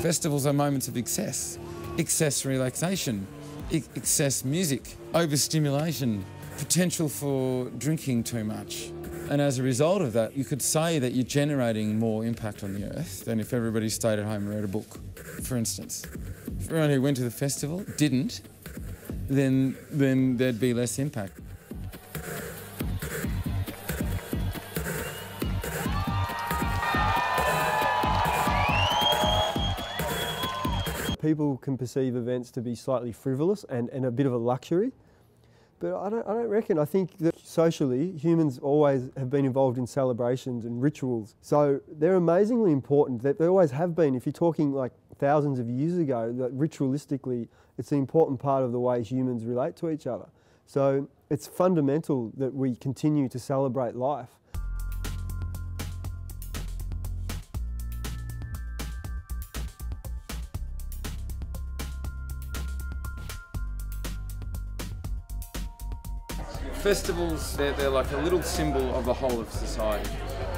Festivals are moments of excess. Excess relaxation, excess music, overstimulation, potential for drinking too much. And as a result of that, you could say that you're generating more impact on the earth than if everybody stayed at home and read a book, for instance. If everyone who went to the festival didn't, then there'd be less impact. People can perceive events to be slightly frivolous and a bit of a luxury, but I don't reckon. I think that socially, humans always have been involved in celebrations and rituals. So they're amazingly important. They always have been. If you're talking like thousands of years ago, that ritualistically, it's an important part of the way humans relate to each other. So it's fundamental that we continue to celebrate life. Festivals, they're like a little symbol of the whole of society,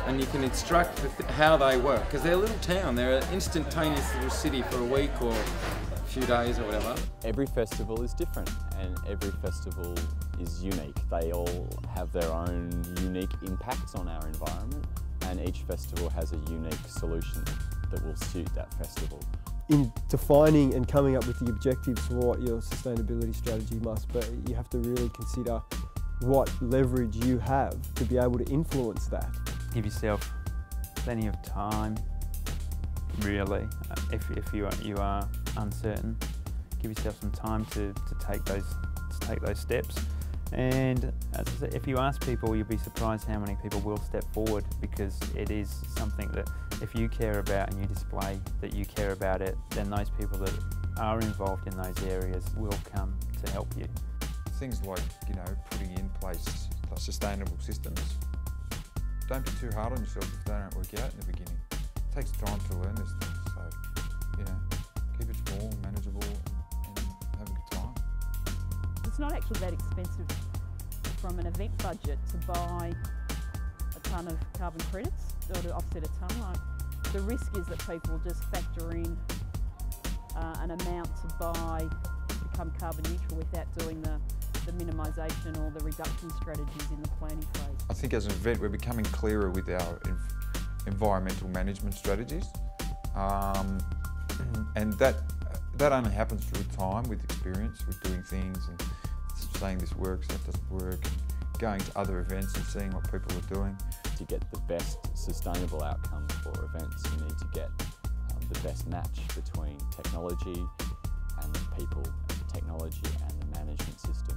and you can extract how they work, because they're a little town, they're an instantaneous little city for a week or a few days or whatever. Every festival is different and every festival is unique. They all have their own unique impacts on our environment, and each festival has a unique solution that will suit that festival. In defining and coming up with the objectives for what your sustainability strategy must be, you have to really consider what leverage you have to be able to influence that. Give yourself plenty of time, really, if you are uncertain. Give yourself some time to take those steps. And as I said, if you ask people, you'll be surprised how many people will step forward, because it is something that if you care about and you display that you care about it, then those people that are involved in those areas will come to help you. Things like, putting in place sustainable systems. Don't be too hard on yourself if they don't work out in the beginning. It takes time to learn this thing, so, keep it small, manageable, and have a good time. It's not actually that expensive from an event budget to buy a tonne of carbon credits or to offset a tonne. The risk is that people just factor in an amount to buy to become carbon neutral without doing the minimisation or the reduction strategies in the planning phase. I think as an event we're becoming clearer with our environmental management strategies, and that only happens through time, with experience, with doing things and saying this works, that doesn't work, and going to other events and seeing what people are doing. To get the best sustainable outcomes for events, you need to get the best match between technology and the people, technology and the management system.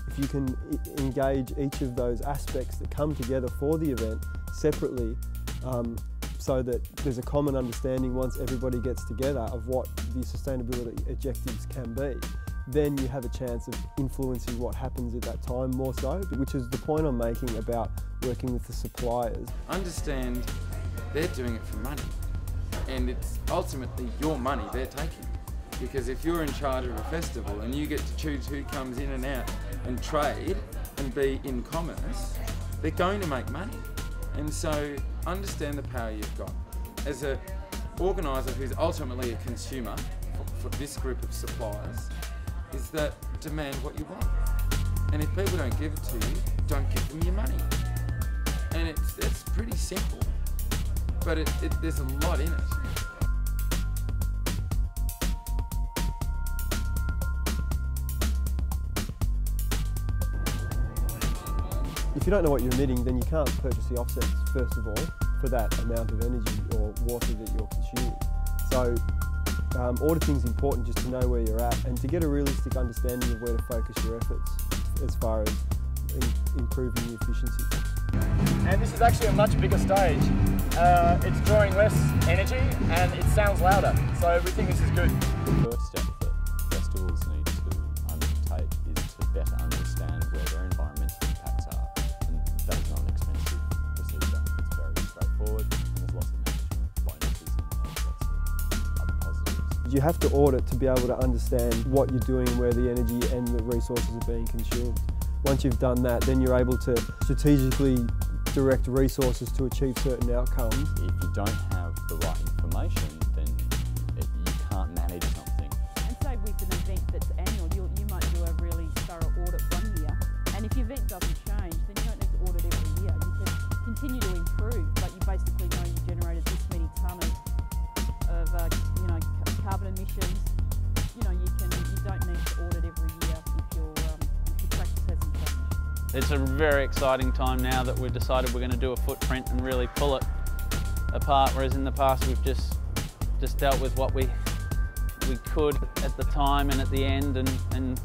If you can engage each of those aspects that come together for the event separately, so that there's a common understanding once everybody gets together of what the sustainability objectives can be, then you have a chance of influencing what happens at that time more so, which is the point I'm making about working with the suppliers. Understand they're doing it for money, and it's ultimately your money they're taking. Because if you're in charge of a festival and you get to choose who comes in and out and trade and be in commerce, they're going to make money. And so understand the power you've got. As an organiser who's ultimately a consumer for this group of suppliers, is that demand what you want. And if people don't give it to you, don't give them your money. And it's pretty simple, but there's a lot in it. If you don't know what you're emitting, then you can't purchase the offsets, first of all, for that amount of energy or water that you're consuming. So auditing is important, just to know where you're at and to get a realistic understanding of where to focus your efforts as far as improving the efficiency. And this is actually a much bigger stage. It's drawing less energy and it sounds louder, so we think this is good. The first step that festivals need to undertake is to better understand where their environmental impacts are, and that is not an expensive procedure. It's very straightforward and there's lots of management bonuses and lots of other positives. You have to audit to be able to understand what you're doing, where the energy and the resources are being consumed. Once you've done that, then you're able to strategically direct resources to achieve certain outcomes. If you don't have the right information, then It's a very exciting time now that we've decided we're going to do a footprint and really pull it apart, whereas in the past we've just dealt with what we could at the time and at the end and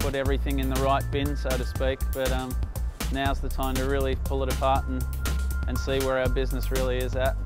put everything in the right bin, so to speak. But now's the time to really pull it apart and see where our business really is at.